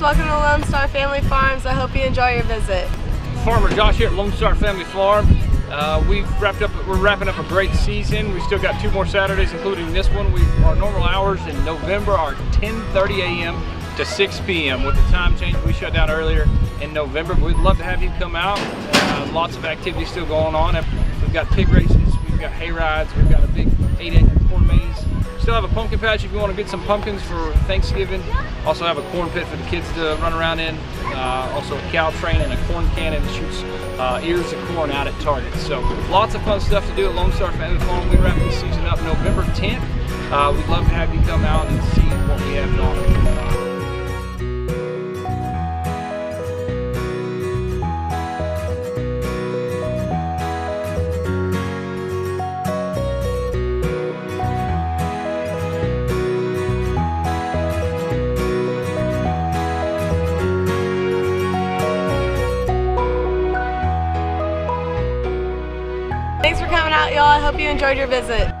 welcome to Lonestar Family Farms. I hope you enjoy your visit. Farmer Josh here at Lonestar Family Farm. We're wrapping up a great season. We still got 2 more Saturdays, including this one. Our normal hours in November are 10:30 a.m. to 6 p.m. With the time change, we shut down earlier in November. But we'd love to have you come out. Lots of activities still going on. We've got pig races, we've got hay rides, we've got a big 8-acre corn maze. Still have a pumpkin patch if you want to get some pumpkins for Thanksgiving. Also have a corn pit for the kids to run around in. Also a cow train and a corn cannon that shoots ears of corn out at targets. So lots of fun stuff to do at Lonestar Family Farm. We wrap this season up November 10th. We'd love to have you come out and see what we have going. Thanks for coming out, y'all. I hope you enjoyed your visit.